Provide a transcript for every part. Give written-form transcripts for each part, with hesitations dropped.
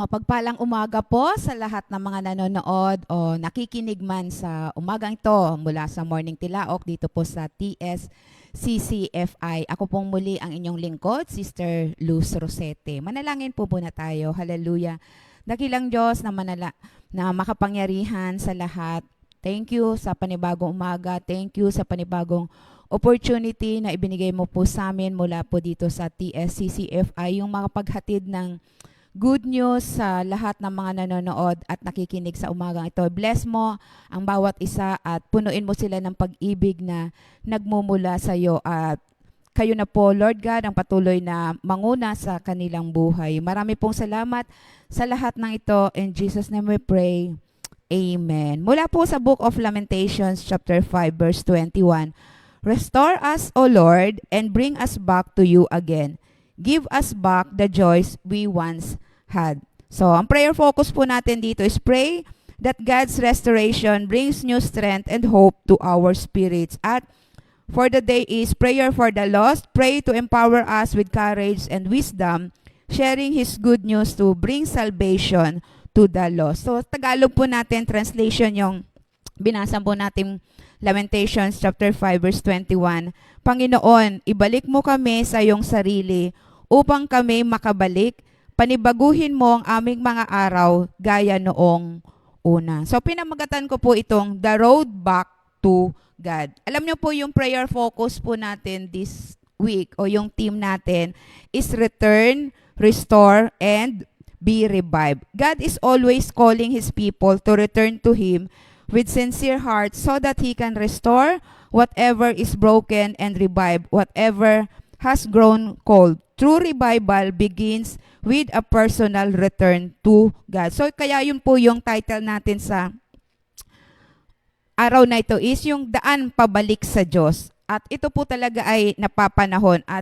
Mapagpalang umaga po sa lahat ng mga nanonood o nakikinig man sa umagang ito mula sa Morning Tilaok dito po sa TSCCFI. Ako pong muli ang inyong lingkod, Sister Luz Rosete. Manalangin po muna tayo. Hallelujah. Dakilang Diyos na makapangyarihan sa lahat. Thank you sa panibagong umaga. Thank you sa panibagong opportunity na ibinigay mo po sa amin mula po dito sa TSCCFI, yung makapaghatid ng good news sa lahat ng mga nanonood at nakikinig sa umagang ito. Bless mo ang bawat isa at punuin mo sila ng pag-ibig na nagmumula sa iyo. At kayo na po, Lord God, ang patuloy na manguna sa kanilang buhay. Marami pong salamat sa lahat ng ito. In Jesus' name we pray. Amen. Mula po sa Book of Lamentations, chapter 5, verse 21. Restore us, O Lord, and bring us back to you again. Give us back the joys we once had. So, ang prayer focus po natin dito is pray that God's restoration brings new strength and hope to our spirits. At for the day is prayer for the lost. Pray to empower us with courage and wisdom, sharing His good news to bring salvation to the lost. So, Tagalog po natin, translation yung binasa po natin Lamentations chapter 5 verse 21. Panginoon, ibalik mo kami sa iyong sarili upang kami makabalik, panibaguhin mo ang aming mga araw gaya noong una. So pinamagatan ko po itong The Road Back to God. Alam niyo po yung prayer focus po natin this week o yung team natin is return, restore, and be revived. God is always calling His people to return to Him with sincere hearts so that He can restore whatever is broken and revive whatever has grown cold. True revival begins with a personal return to God. So kaya yun po yung title natin sa araw na ito is yung daan pabalik sa Diyos. At ito po talaga ay napapanahon at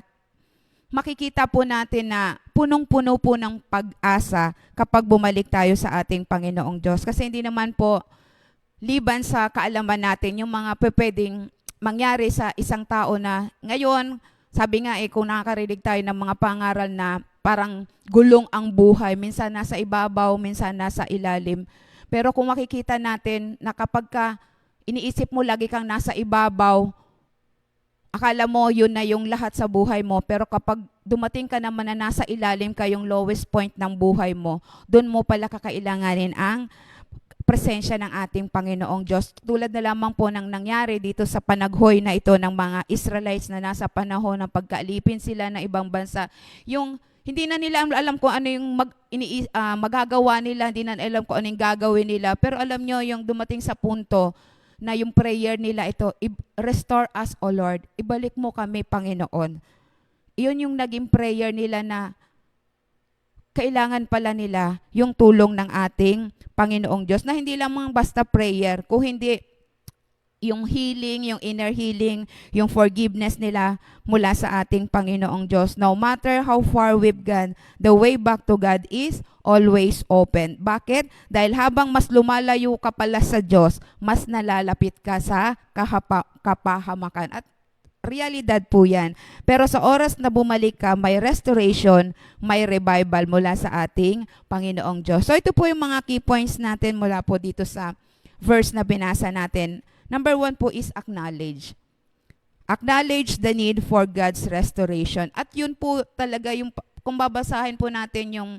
makikita po natin na punong-puno po ng pag-asa kapag bumalik tayo sa ating Panginoong Diyos. Kasi hindi naman po liban sa kaalaman natin yung mga pwedeng mangyari sa isang tao na ngayon, sabi nga kung nakakarinig tayo ng mga pangaral na parang gulong ang buhay, minsan nasa ibabaw, minsan nasa ilalim. Pero kung makikita natin na kapag iniisip mo lagi kang nasa ibabaw, akala mo yun na yung lahat sa buhay mo. Pero kapag dumating ka naman na nasa ilalim ka, yung lowest point ng buhay mo, doon mo pala kakailanganin ang presensya ng ating Panginoong Diyos. Tulad na lamang po ng nangyari dito sa panaghoy na ito ng mga Israelites na nasa panahon ng pagkaalipin sila ng ibang bansa. Yung hindi na nila alam kung ano yung magagawa nila, hindi na alam kung ano yung gagawin nila. Pero alam nyo, yung dumating sa punto na yung prayer nila ito, restore us, O Lord. Ibalik mo kami, Panginoon. Iyon yung naging prayer nila na kailangan pala nila yung tulong ng ating Panginoong Diyos na hindi lamang basta prayer, kung hindi yung healing, yung inner healing, yung forgiveness nila mula sa ating Panginoong Diyos. No matter how far we've gone, the way back to God is always open. Bakit? Dahil habang mas lumalayo ka pala sa Diyos, mas nalalapit ka sa kapahamakan. At realidad po yan. Pero sa oras na bumalik ka, may restoration, may revival mula sa ating Panginoong Diyos. So ito po yung mga key points natin mula po dito sa verse na binasa natin. Number 1 po is acknowledge. Acknowledge the need for God's restoration. At yun po talaga yung, kung babasahin po natin yung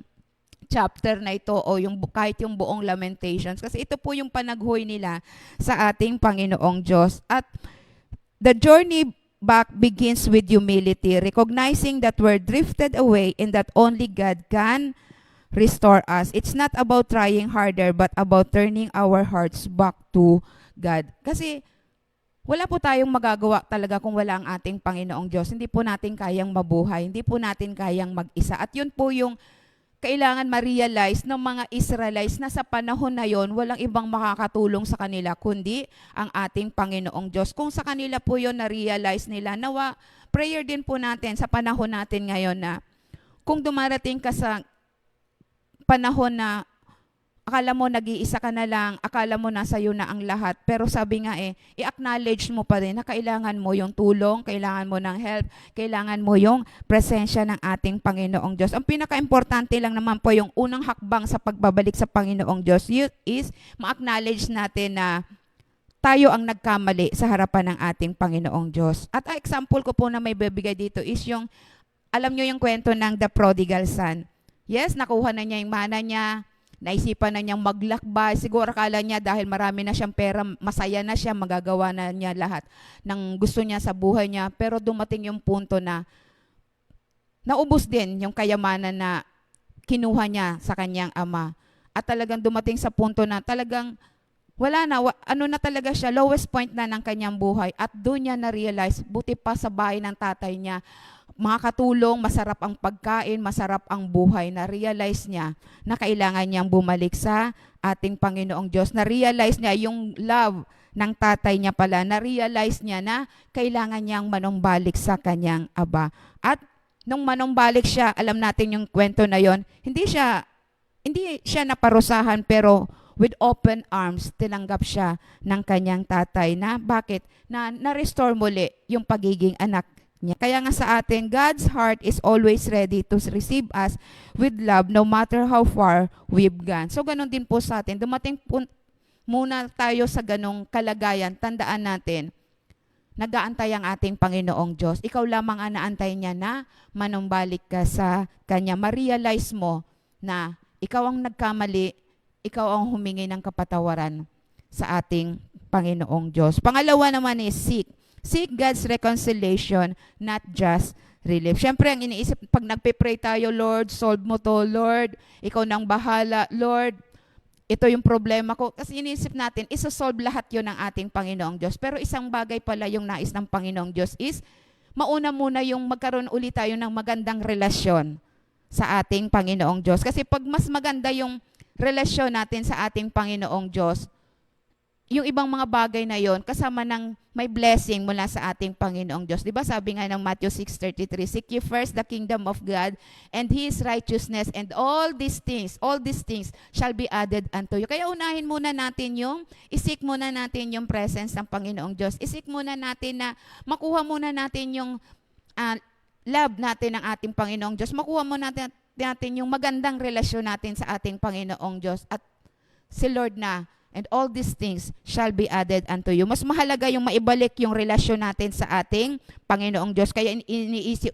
chapter na ito o yung kahit yung buong Lamentations. Kasi ito po yung panaghoy nila sa ating Panginoong Diyos. At the journey back begins with humility, recognizing that we're drifted away and that only God can restore us. It's not about trying harder, but about turning our hearts back to God. Kasi wala po tayong magagawa talaga kung wala ang ating Panginoong Diyos. Hindi po natin kayang mabuhay, hindi po natin kayang mag-isa. At yun po yung kailangan ma-realize ng mga Israelites na sa panahon na yon, walang ibang makakatulong sa kanila kundi ang ating Panginoong Diyos. Kung sa kanila po yon na-realize nila, nawa, prayer din po natin sa panahon natin ngayon na kung dumarating ka sa panahon na akala mo nag-iisa ka na lang, akala mo nasa iyo na ang lahat. Pero sabi nga i-acknowledge mo pa rin na kailangan mo yung tulong, kailangan mo ng help, kailangan mo yung presensya ng ating Panginoong Diyos. Ang pinaka-importante lang naman po yung unang hakbang sa pagbabalik sa Panginoong Diyos is ma-acknowledge natin na tayo ang nagkamali sa harapan ng ating Panginoong Diyos. At ang example ko po na may bibigay dito is yung, alam nyo yung kwento ng the prodigal son. Yes, nakuha na niya yung mana niya, naisipan na niyang maglakbay. Siguro akala niya dahil marami na siyang pera, masaya na siya, magagawa na niya lahat ng gusto niya sa buhay niya. Pero dumating yung punto na naubos din yung kayamanan na kinuha niya sa kanyang ama. At talagang dumating sa punto na talagang wala na, ano na talaga siya, lowest point na ng kanyang buhay. At doon niya na-realize, buti pa sa bahay ng tatay niya, makakatulong, masarap ang pagkain, masarap ang buhay. Na-realize niya na kailangan niyang bumalik sa ating Panginoong Diyos. Na-realize niya yung love ng tatay niya pala. Na-realize niya na kailangan niyang manumbalik sa kanyang aba. At nung manumbalik siya, alam natin yung kwento na yon, hindi siya naparusahan, pero with open arms, tinanggap siya ng kanyang tatay na bakit? Na-restore muli yung pagiging anak niya. Kaya nga sa atin, God's heart is always ready to receive us with love no matter how far we've gone. So ganun din po sa atin. Dumating po muna tayo sa ganong kalagayan. Tandaan natin, nag-aantay ang ating Panginoong Diyos. Ikaw lamang ang naantay niya na manumbalik ka sa Kanya. Ma-realize mo na ikaw ang nagkamali, ikaw ang humingi ng kapatawaran sa ating Panginoong Diyos. Pangalawa naman is seek. Seek God's reconciliation, not just relief. Siyempre, ang iniisip, pag nagpe-pray tayo, Lord, solve mo to, Lord, ikaw nang bahala, Lord, ito yung problema ko. Kasi iniisip natin, isa-solve lahat yon ng ating Panginoong Diyos. Pero isang bagay pala yung nais ng Panginoong Diyos is, mauna muna yung magkaroon ulit tayo ng magandang relasyon sa ating Panginoong Diyos. Kasi pag mas maganda yung relasyon natin sa ating Panginoong Diyos, yung ibang mga bagay na yon kasama ng may blessing mula sa ating Panginoong Diyos. Diba sabi nga ng Matthew 6:33, seek ye first the kingdom of God and His righteousness, and all these things shall be added unto you. Kaya unahin muna natin isik muna natin yung presence ng Panginoong Diyos. Isik muna natin na makuha muna natin yung love natin ng ating Panginoong Diyos. Makuha muna natin yung magandang relasyon natin sa ating Panginoong Diyos. At si Lord na, and all these things shall be added unto you. Mas mahalaga yung maibalik yung relasyon natin sa ating Panginoong Diyos. Kaya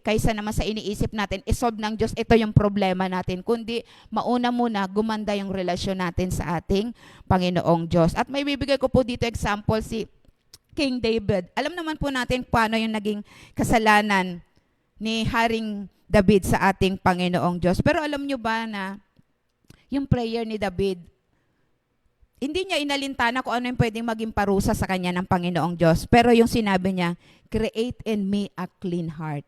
kaysa naman sa iniisip natin, isolve ng Diyos, ito yung problema natin. Kundi mauna muna, gumanda yung relasyon natin sa ating Panginoong Diyos. At may bibigay ko po dito example si King David. Alam naman po natin paano yung naging kasalanan ni Haring David sa ating Panginoong Diyos. Pero alam nyo ba na yung prayer ni David, hindi niya inalintana kung ano yung pwedeng maging parusa sa kanya ng Panginoong Diyos. Pero yung sinabi niya, create in me a clean heart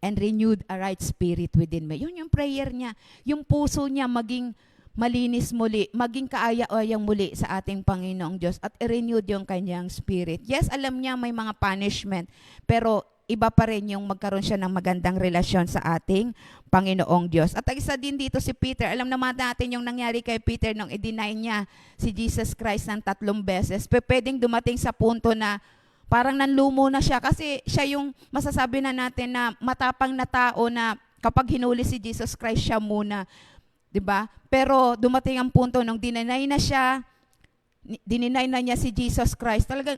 and renewed a right spirit within me. Yun yung prayer niya. Yung puso niya maging malinis muli, maging kaaya-ayang muli sa ating Panginoong Diyos at renewed yung kanyang spirit. Yes, alam niya may mga punishment, pero iba pa rin yung magkaroon siya ng magandang relasyon sa ating Panginoong Diyos. At isa din dito si Peter. Alam naman natin yung nangyari kay Peter nung i-deny niya si Jesus Christ ng 3 beses. Pwedeng dumating sa punto na parang nanlumo na siya kasi siya yung masasabi na natin na matapang na tao na kapag hinuli si Jesus Christ siya muna. 'Di ba? Pero dumating ang punto nung dininay na niya si Jesus Christ, talaga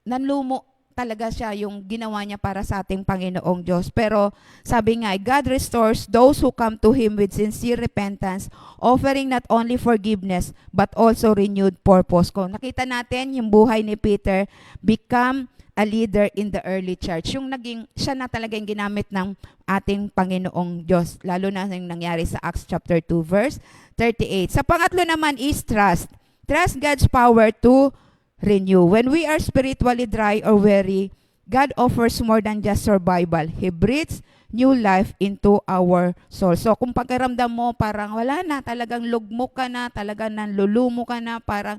nanlumo talaga siya yung ginawa niya para sa ating Panginoong Diyos. Pero sabi nga, God restores those who come to Him with sincere repentance, offering not only forgiveness, but also renewed purpose. Kung nakita natin yung buhay ni Peter, become a leader in the early church. Yung siya na talaga yung ginamit ng ating Panginoong Diyos. Lalo na yung nangyari sa Acts chapter 2, verse 38. Sa pangatlo naman is trust. Trust God's power to renew. When we are spiritually dry or weary, God offers more than just survival. He breathes new life into our soul. So kung pakiramdam mo parang wala na, talagang lugmok ka na, talagang nanlulumo ka na, parang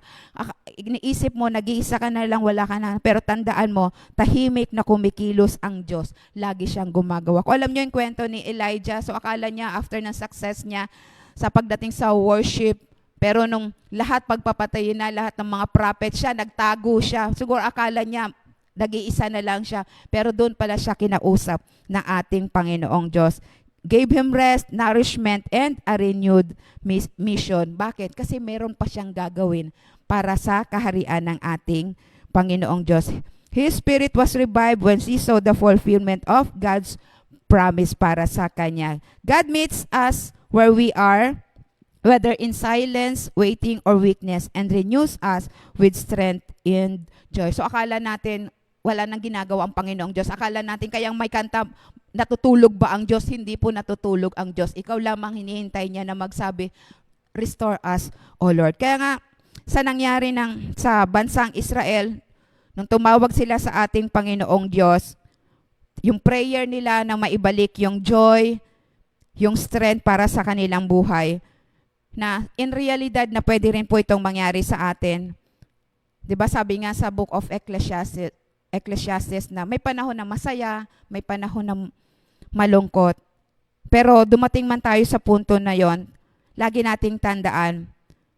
iniisip mo, nag-iisa ka na lang, wala ka na. Pero tandaan mo, tahimik na kumikilos ang Diyos. Lagi siyang gumagawa. Kung alam niyo yung kwento ni Elijah, so akala niya after ng success niya sa pagdating sa worship, Pero nung lahat pagpapatayin na, lahat ng mga prophet siya, nagtago siya. Siguro akala niya, nag-iisa na lang siya. Pero doon pala siya kinausap ng ating Panginoong Diyos. Gave him rest, nourishment, and a renewed mission. Bakit? Kasi meron pa siyang gagawin para sa kaharian ng ating Panginoong Diyos. His spirit was revived when he saw the fulfillment of God's promise para sa kanya. God meets us where we are, whether in silence, waiting, or weakness, and renews us with strength and joy. So akala natin, wala nang ginagawa ang Panginoong Diyos. Akala natin kayang may kanta, natutulog ba ang Diyos? Hindi po natutulog ang Diyos. Ikaw lamang hinihintay niya na magsabi, restore us, O Lord. Kaya nga, sa nangyari sa bansang Israel, nung tumawag sila sa ating Panginoong Diyos, yung prayer nila na maibalik yung joy, yung strength para sa kanilang buhay, na in realidad na pwede rin po itong mangyari sa atin. 'Di ba sabi nga sa Book of Ecclesiastes na may panahon na masaya, may panahon na malungkot. Pero dumating man tayo sa punto na 'yon, lagi nating tandaan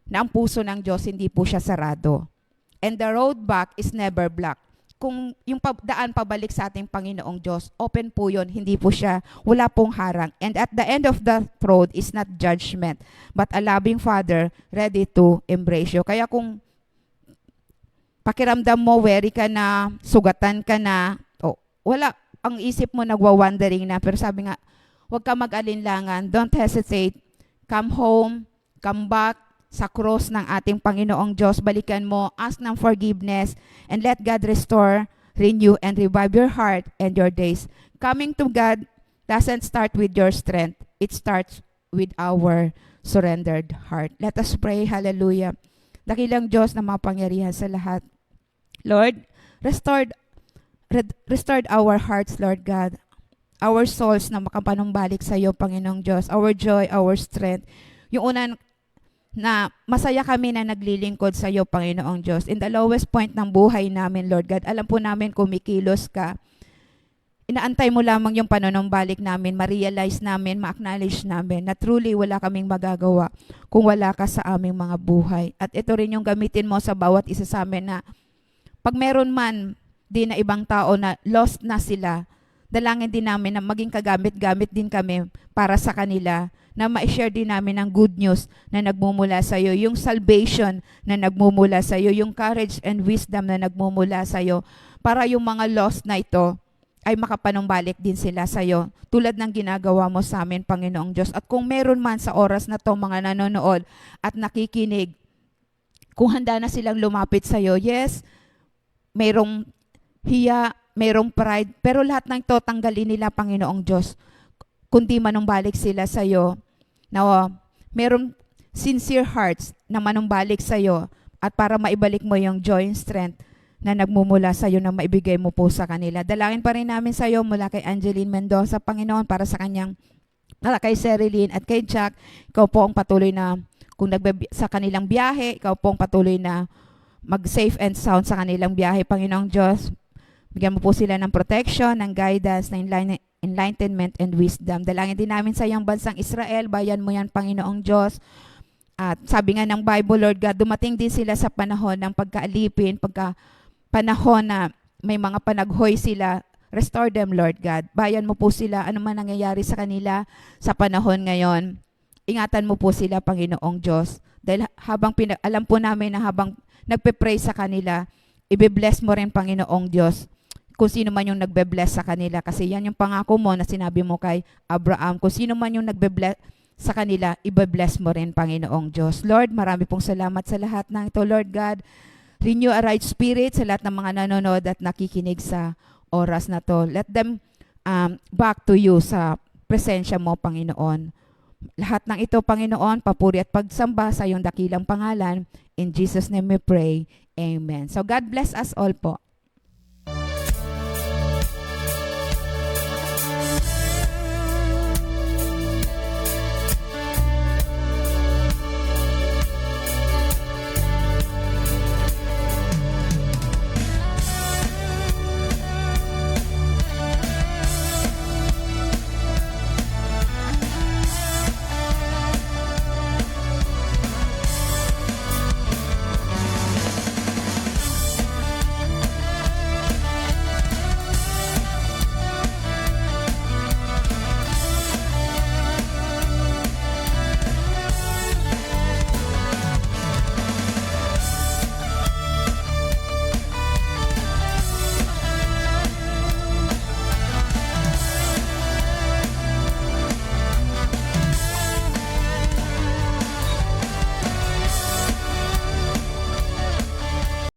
na ang puso ng Diyos hindi po siya sarado. And the road back is never blocked. Kung yung daan pabalik sa ating Panginoong Diyos, open po yun, hindi po siya, wala pong harang. And at the end of the road is not judgment, but a loving Father ready to embrace you. Kaya kung pakiramdam mo, weary ka na, sugatan ka na, wala, ang isip mo nagwa-wandering na, pero sabi nga, huwag ka mag-alinlangan, don't hesitate, come home, come back, sa cross ng ating Panginoong Diyos, balikan mo, ask ng forgiveness, and let God restore, renew, and revive your heart and your days. Coming to God doesn't start with your strength. It starts with our surrendered heart. Let us pray. Hallelujah. Dakilang Diyos na mapangyarihan sa lahat. Lord, restored our hearts, Lord God. Our souls na makapanumbalik sa iyo, Panginoong Diyos. Our joy, our strength. Yung unang na masaya kami na naglilingkod sa iyo, Panginoong Diyos. In the lowest point ng buhay namin, Lord God, alam po namin kumikilos ka. Inaantay mo lamang yung pananumbalik namin, ma-realize namin, ma-acknowledge namin na truly wala kaming magagawa kung wala ka sa aming mga buhay. At ito rin yung gamitin mo sa bawat isa sa amin na pag meron man din na ibang tao na lost na sila, dalangin din namin na maging kagamit-gamit din kami para sa kanila, na ma-share din namin ang good news na nagmumula sa iyo, yung salvation na nagmumula sa iyo, yung courage and wisdom na nagmumula sa iyo, para yung mga lost na ito ay makapanumbalik din sila sa iyo, tulad ng ginagawa mo sa amin, Panginoong Diyos. At kung meron man sa oras na to mga nanonood at nakikinig, kung handa na silang lumapit sa iyo, yes, mayroong hiya, mayroong pride, pero lahat ng ito tanggalin nila, Panginoong Diyos, kundi manumbalik sila sa iyo, na merong sincere hearts na manumbalik sa iyo, at para maibalik mo yung joy and strength na nagmumula sa iyo na maibigay mo po sa kanila. Dalangin pa rin namin sa iyo mula kay Angeline Mendoza, Panginoon, para sa kay Sherilyn at kay Jack. Ikaw po ang patuloy na, kung sa kanilang biyahe, ikaw po ang patuloy na mag-safe and sound sa kanilang biyahe, Panginoong Diyos. Bigyan mo po sila ng protection, ng guidance, ng enlightenment and wisdom. Dalangin din namin sa iyong bansang Israel, bayan mo yan, Panginoong Diyos. At sabi nga ng Bible, Lord God, dumating din sila sa panahon ng pagkaalipin, panahon na may mga panaghoy sila. Restore them, Lord God. Bayan mo po sila, ano man nangyayari sa kanila sa panahon ngayon. Ingatan mo po sila, Panginoong Diyos. Dahil alam po namin na habang nagpe-pray sa kanila, ibe-bless mo rin, Panginoong Diyos, kung sino man yung nagbe-bless sa kanila. Kasi yan yung pangako mo na sinabi mo kay Abraham. Kung sino man yung nagbe-bless sa kanila, ibe-bless mo rin, Panginoong Diyos. Lord, marami pong salamat sa lahat ng ito, Lord God. Renew a right spirit sa lahat ng mga nanonood at nakikinig sa oras na to. Let them back to you sa presensya mo, Panginoon. Lahat ng ito, Panginoon, papuri at pagsamba sa iyong dakilang pangalan. In Jesus' name we pray. Amen. So God bless us all po.